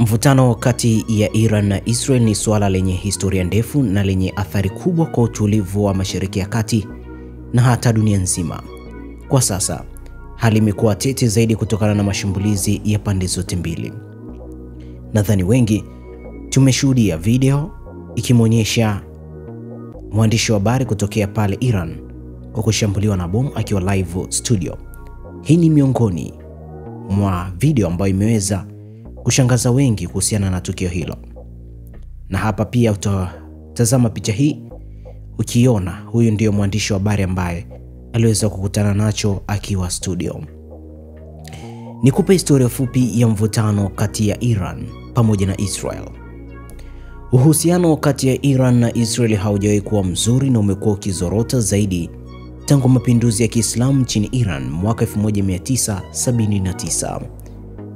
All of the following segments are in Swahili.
Mvutano kati ya Iran na Israel ni suala lenye historia ndefu na lenye athari kubwa kwa utulivu wa Mashariki ya Kati na hata dunia nzima. Kwa sasa, hali imekuwa tete zaidi kutokana na mashambulizi ya pande zote mbili. Nadhani wengi tumeshuhudia video ikimwonyesha mwandishi wa habari kutokea pale Iran kwa kushambuliwa na bomu akiwa live studio. Hii ni miongoni mwa video ambayo imeweza kushangaza wengi kuhusiana na tukio hilo. Na hapa pia utatazama picha hii ukiona huyu ndio mwandishi wa habari ambaye aliweza kukutana nacho akiwa studio. Nikupe historia fupi ya mvutano kati ya Iran pamoja na Israel. Uhusiano kati ya Iran na Israel haujawahi kuwa mzuri na umekuwa ukizorota zaidi tangu mapinduzi ya Kiislamu nchini Iran mwaka 1979.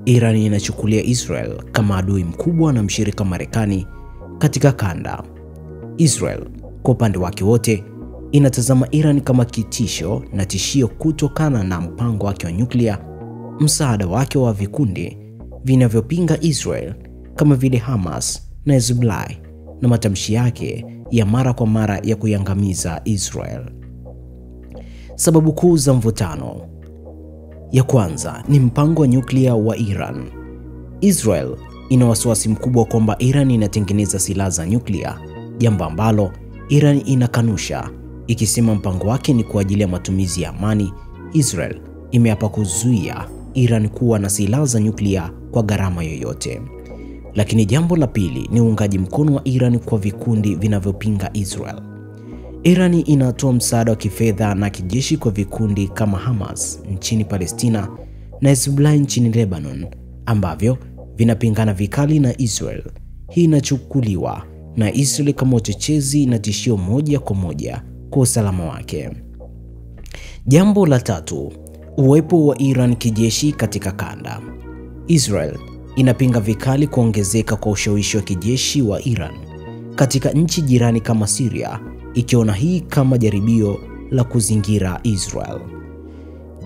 Iran inachukulia Israel kama adui mkubwa na mshirika Marekani katika kanda. Israel kwa upande wake wote inatazama Iran kama kitisho na tishio kutokana na mpango wake wa nyuklia, msaada wake wa vikundi vinavyopinga Israel kama vile Hamas na Hezbollah na matamshi yake ya mara kwa mara ya kuiangamiza Israel. Sababu kuu za mvutano. Ya kwanza ni mpango wa nyuklia wa Iran. Israel ina wasiwasi mkubwa kwamba Iran inatengeneza silaha za nyuklia, jambo ambalo Iran inakanusha, ikisema mpango wake ni kwa ajili ya matumizi ya amani. Israel imeapa kuzuia Iran kuwa na silaha za nyuklia kwa gharama yoyote. Lakini jambo la pili ni uungaji mkono wa Iran kwa vikundi vinavyopinga Israel. Iran inatoa msaada wa kifedha na kijeshi kwa vikundi kama Hamas nchini Palestina na Hezbollah nchini Lebanon ambavyo vinapingana vikali na Israel. Hii inachukuliwa na Israel kama uchochezi na tishio moja kwa moja kwa usalama wake. Jambo la tatu, uwepo wa Iran kijeshi katika kanda. Israel inapinga vikali kuongezeka kwa ushawishi wa kijeshi wa Iran katika nchi jirani kama Syria, ikiona hii kama jaribio la kuzingira Israel.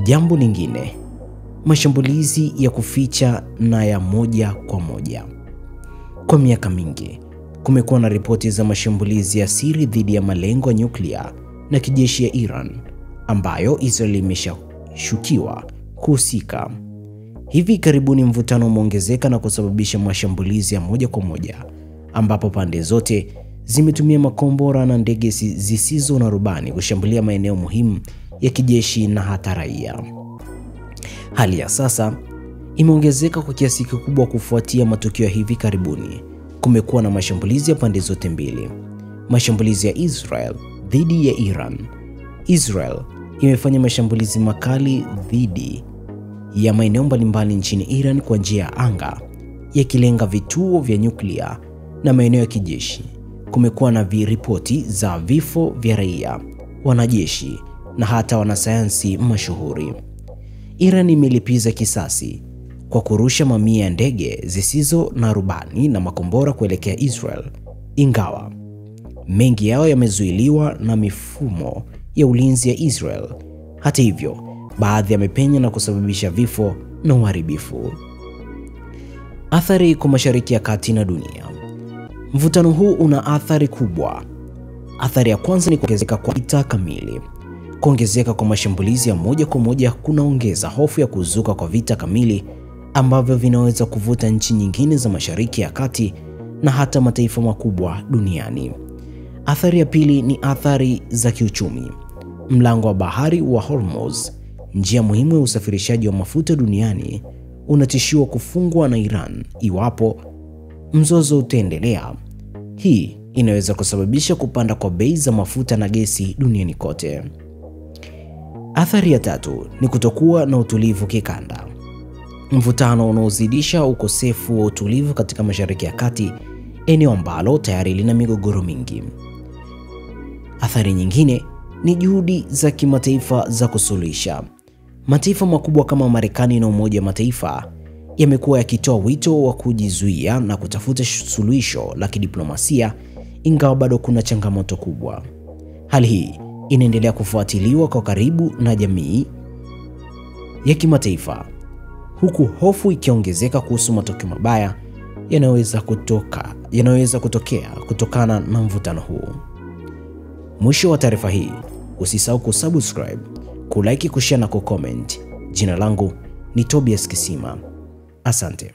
Jambo lingine, mashambulizi ya kuficha na ya moja kwa moja. Kwa miaka mingi, kumekuwa na ripoti za mashambulizi ya siri dhidi ya malengo ya nyuklia na kijeshi ya Iran ambayo Israel imeshukiwa kuhusika. Hivi karibuni mvutano umeongezeka na kusababisha mashambulizi ya moja kwa moja ambapo pande zote zimetumia makombora na ndege zisizo na rubani kushambulia maeneo muhimu ya kijeshi na hata raia. Hali ya sasa imeongezeka kwa kiasi kikubwa kufuatia matukio hivi karibuni. Kumekuwa na mashambulizi ya pande zote mbili. Mashambulizi ya Israel dhidi ya Iran. Israel imefanya mashambulizi makali dhidi ya maeneo mbalimbali nchini Iran kwa njia ya anga, yakilenga vituo vya nyuklia na maeneo ya kijeshi. Kumekuwa na ripoti za vifo vya raia, wanajeshi na hata wanasayansi mashuhuri. Iran imelipiza kisasi kwa kurusha mamia ya ndege zisizo na rubani na makombora kuelekea Israel, ingawa mengi yao yamezuiliwa na mifumo ya ulinzi ya Israel. Hata hivyo, baadhi yamepenya na kusababisha vifo na uharibifu. Athari kwa Mashariki ya Kati na dunia. Mvutano huu una athari kubwa. Athari ya kwanza ni kuongezeka kwa vita kamili. Kuongezeka kwa mashambulizi ya moja kwa moja kunaongeza hofu ya kuzuka kwa vita kamili ambavyo vinaweza kuvuta nchi nyingine za Mashariki ya Kati na hata mataifa makubwa duniani. Athari ya pili ni athari za kiuchumi. Mlango wa bahari wa Hormuz, njia muhimu ya usafirishaji wa mafuta duniani, unatishiwa kufungwa na Iran iwapo mzozo utaendelea. Hii inaweza kusababisha kupanda kwa bei za mafuta na gesi duniani kote. Athari ya tatu ni kutokuwa na utulivu kikanda. Mvutano unaozidisha ukosefu wa utulivu katika Mashariki ya Kati, eneo ambalo tayari lina migogoro mingi. Athari nyingine ni juhudi za kimataifa za kusuluhisha. Mataifa makubwa kama Marekani na Umoja wa Mataifa yamekuwa yakitoa wito wa kujizuia na kutafuta suluhisho la kidiplomasia, ingawa bado kuna changamoto kubwa. Hali hii inaendelea kufuatiliwa kwa karibu na jamii ya kimataifa, huku hofu ikiongezeka kuhusu matokeo mabaya yanayoweza kutokea kutokana na mvutano huu. Mwisho wa taarifa hii, usisahau kusubscribe, kulike, kushare na kucomment. Jina langu ni Tobias Kisima. Asante.